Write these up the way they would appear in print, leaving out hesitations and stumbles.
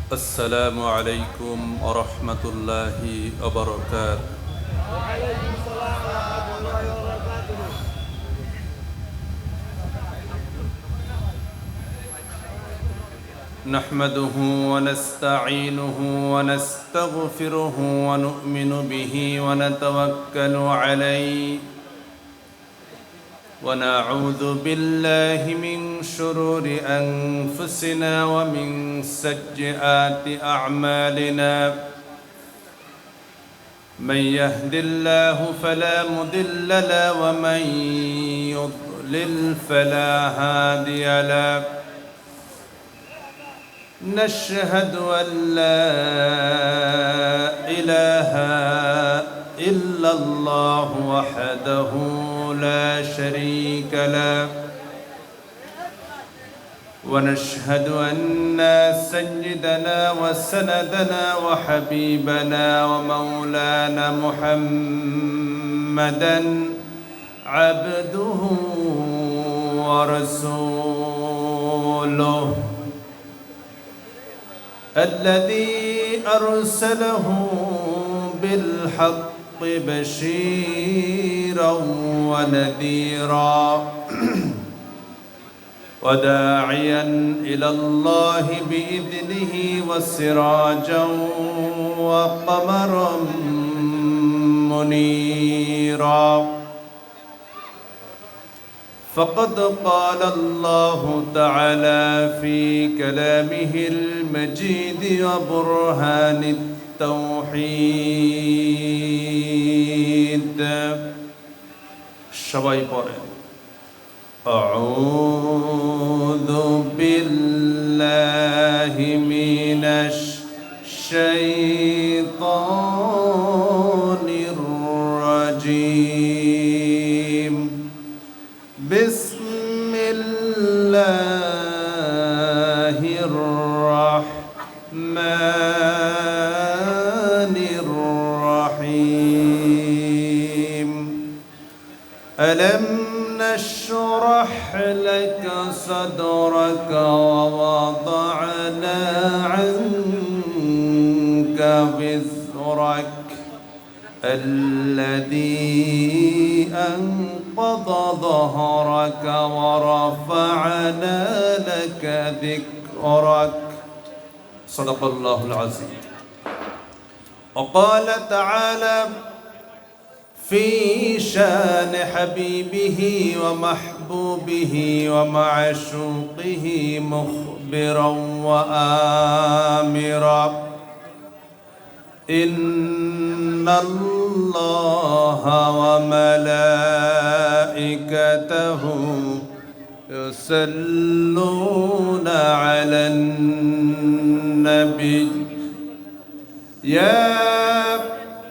السلام عليكم ورحمة الله وبركاته. وعليكم السلام ورحمة الله وبركاته. نحمده ونستعينه ونستغفره ونؤمن به ونتوكل عليه ونعوذ بالله من شرور أنفسنا ومن سيئات أعمالنا. من يهد الله فلا مضل له ومن يضلل فلا هادي له. نشهد أن لا إله إلا الله وحده لا شريك له، ونشهد أن سيدنا وسندنا وحبيبنا ومولانا محمدا عبده ورسوله الذي أرسله بالحق بشيرا ونذيرا وداعيا إلى الله بإذنه وسراجا وقمرا منيرا. فقد قال الله تعالى في كلامه المجيد وبرهان التوحيد. সবাই পড়েন أعوذ بالله من الشيطان الرجيم. بسم الله الرحمن الرحيم. ألم نشرح لك صدرك ووضعنا عنك وزرك الذي أنقض ظهرك ورفعنا لك ذكرك. صدق الله العظيم. وقال تعالى في شان حبيبه ومحبوبه ومعشوقه مخبرا وآمرا إن الله وملائكته يصلون على النبي يا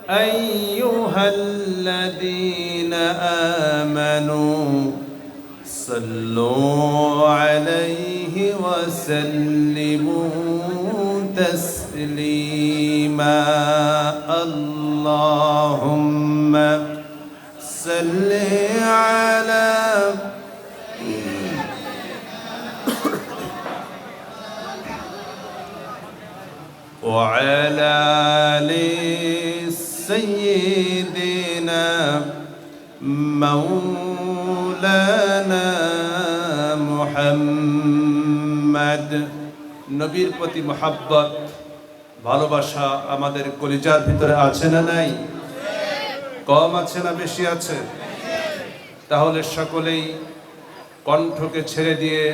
أيها الذين آمنوا صلوا عليه وسلموا تسليما. اللهم صل على وعلى آل سيدنا مولانا محمد. নবীর প্রতি মহব্বত ভালোবাসা আমাদের কলিজার ভিতরে আছে না নাই? কম আছে না বেশি আছে? তাহলে সকলেই কণ্ঠকে ছেড়ে দিয়ে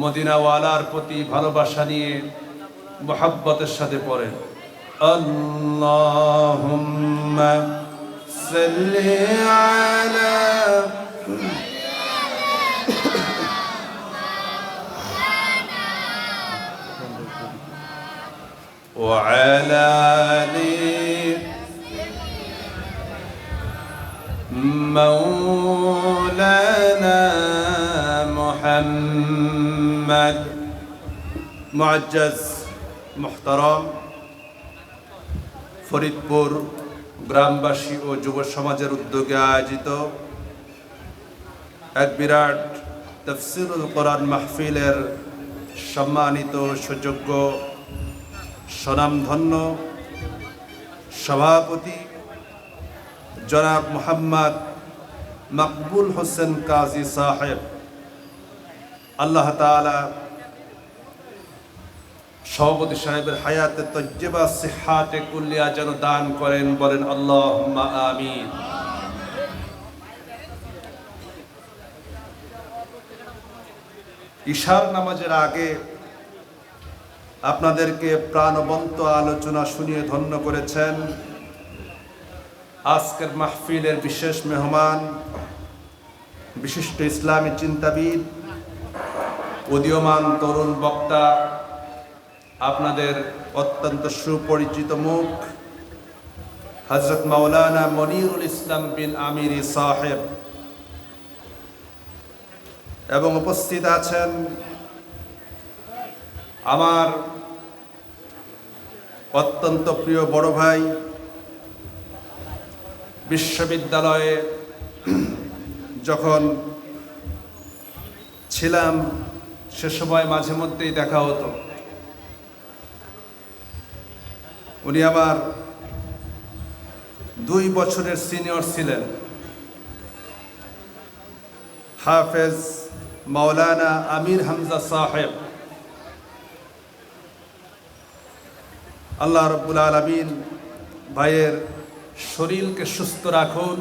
মদিনাওয়ালার প্রতি ভালোবাসা নিয়ে মহব্বতের সাথে পড়েন আল্লাহুম্মা সাল্লি আলা وعلى آل مولانا محمد. মুআজ্জাজ মুহতারাম, ফরিদপুর গ্রামবাসী ও যুব সমাজের উদ্যোগে আয়োজিত এক বিরাট তাফসীরুল কোরআন মাহফিলের সম্মানিত সুযোগ্য স্বনামধন্য সভাপতি জনাব মোহাম্মদ মকবুল হোসেন কাজী সাহেব, আল্লাহ তাআলা সভাপতি সাহেবের হায়াতে তজ্জিবা সিহাতে কুল্লিয়া যেন দান করেন, বলেন আল্লাহুম্মা আমিন। ইশার নামাজের আগে আপনাদেরকে প্রাণবন্ত আলোচনা শুনিয়ে ধন্য করেছেন আজকের মাহফিলের বিশেষ মেহমান, বিশিষ্ট ইসলামী চিন্তাবিদ, উদীয়মান তরুণ বক্তা, আপনাদের অত্যন্ত সুপরিচিত মুখ হযরত মাওলানা মনিরুল ইসলাম বিন আমিরি সাহেব, এবং উপস্থিত আছেন আমার অত্যন্ত প্রিয় বড় ভাই, বিশ্ববিদ্যালয়ে যখন ছিলাম সে সময় মাঝে মধ্যেই দেখা হতো। উনি আমার 2 বছরের সিনিয়র ছিলেন, হাফেজ মাওলানা আমির হামজা সাহেব। আল্লাহ রাব্বুল আলামিন ভাইয়ের শরীরকে সুস্থ রাখুন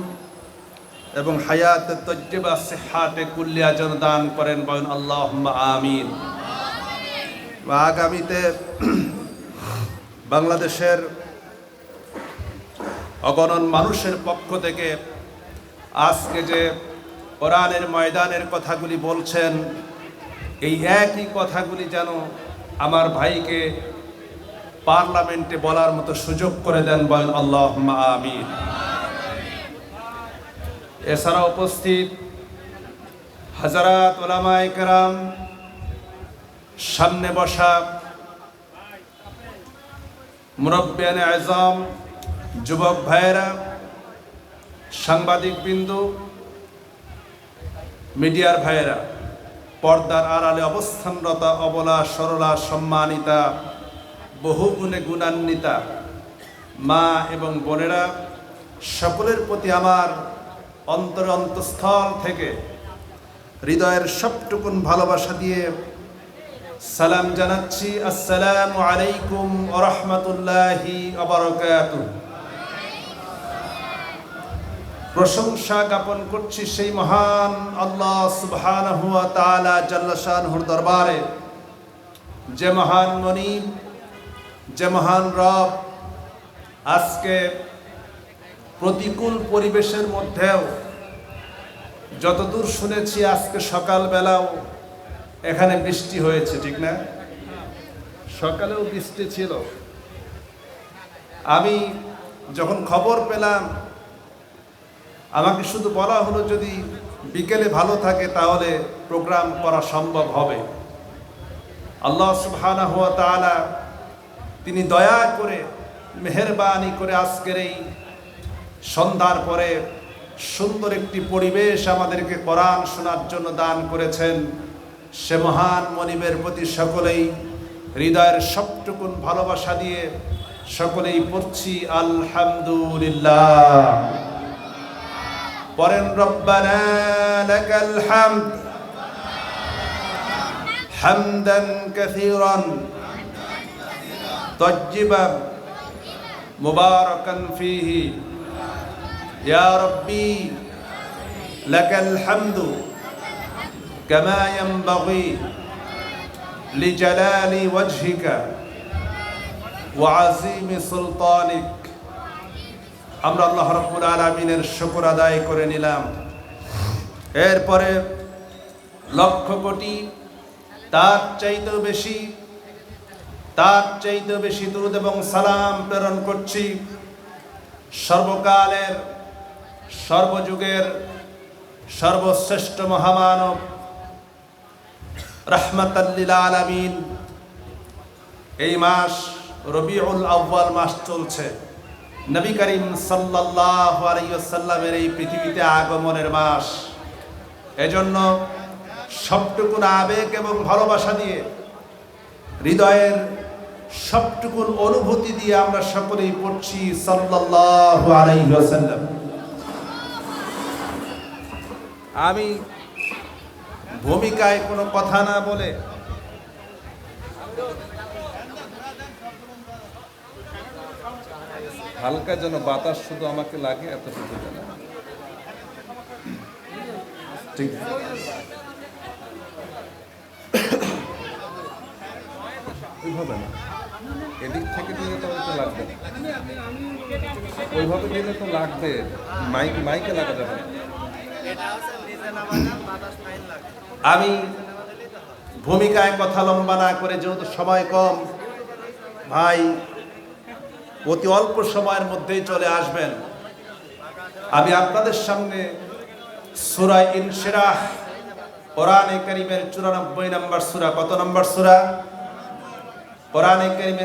এবং হায়াতে তজ্জিবা সিহাতে কুল্লিয়া যেন দান করেন, বলেন আল্লাহুম্মা আমিন। আগামীতে বাংলাদেশের অগণন মানুষের পক্ষ থেকে আজকে যে কোরআনের ময়দানের কথাগুলি বলছেন, এই একই কথাগুলি যেন আমার ভাইকে পার্লামেন্টে বলার মতো সুযোগ করে দেন, বলেন আল্লাহুম্মা আমিন। এছাড়া উপস্থিত হাজারাত উলামায়ে কেরাম, সামনে বসা মুরব্বিয়ানে আযম, যুবক ভাইয়েরা, সাংবাদিক বিন্দু, মিডিয়ার ভাইয়েরা, পর্দার আড়ালে অবস্থানরতা অবলা সরলা সম্মানিতা বহু গুণে গুণান্বিতা মা এবং বোনেরা, সকলের প্রতি আমার অন্তরস্থল থেকে হৃদয়ের সবটুকুন ভালোবাসা দিয়ে সালাম জানাচ্ছি। আসসালামু আলাইকুম ওয়া রাহমাতুল্লাহি ওয়া বারাকাতুহু। প্রশংসা জ্ঞাপন করছি সেই মহান আল্লাহ সুবহানাহু ওয়া তাআলা জাল্লা শানহুর দরবারে, যে মহান মনিব, যে মহান রব আজকে প্রতিকূল পরিবেশের মধ্যেও, যতদূর শুনেছি আজকে সকালবেলাও এখানে বৃষ্টি হয়েছে, ঠিক না? সকালেও বৃষ্টি ছিল। আমি যখন খবর পেলাম, আমাকে শুধু বলা হলো যদি বিকেলে ভালো থাকে তাহলে প্রোগ্রাম করা সম্ভব হবে। আল্লাহ সুবহানাহু ওয়া তাআলা তিনি দয়া করে, মেহেরবানি করে আজকের এই সন্ধ্যার পরে সুন্দর একটি পরিবেশ আমাদেরকে কোরআন শোনার জন্য দান করেছেন। সে মহান মনিবের প্রতি সকলেই হৃদয়ের সবটুকুন ভালোবাসা দিয়ে সকলেই পড়ছি আলহামদুলিল্লাহ। পরেন রব্বানা লাকাল হামদ হামদান কাসীরান তাইয়্যিবান মুবারাকান ফীহি ইয়া রাব্বি লাকাল হামদু কামা ইয়ানবাগি লিজালালি ওয়াজহিকা ওয়া আযীমি সুলতানিক। আমরা আল্লাহ রাব্বুল আলামিনের শুকর আদায় করে নিলাম। এরপরে লক্ষ কোটি তার চাইতেও বেশি দরুদ এবং সালাম প্রেরণ করছি সর্বকালের, সর্বযুগের সর্বশ্রেষ্ঠ মহামানব রাহমাতাল লিল আলামিন। এই মাস রবিউল আউয়াল মাস চলছে, নবী করিম সাল্লাল্লাহু আলাইহি ওয়াসাল্লামের এই পৃথিবীতে আগমনের মাস। এজন্য সবটুকুন আবেগ এবং ভালোবাসা দিয়ে হৃদয়ের সবটুকুন অনুভূতি দিয়ে আমরা সকলেই পড়ছি সাল্লাল্লাহু আলাইহি ওয়াসাল্লাম। আমি ভূমিকায় কোনো কথা না বলে হালকা যেন বাতাস শুধু আমাকে লাগে এতটুকু যেন ঠিক ওইভাবে না, এদিক থেকে দিলে তো ওইটা লাগবে না, ওইভাবে দিলে তো লাগবে, মাইকে লাগা যাবে না। আমি ভূমিকায় কথা লম্বা না করে, যেহেতু সময় কম, ভাই অতি অল্প সময়ের মধ্যেই চলে আসবেন, আমি আপনাদের সামনে সূরা ইনশিরাহ কোরআনে কারীমের 94 নম্বর সূরা। কত নম্বর সূরা? কোরআনে কারীমের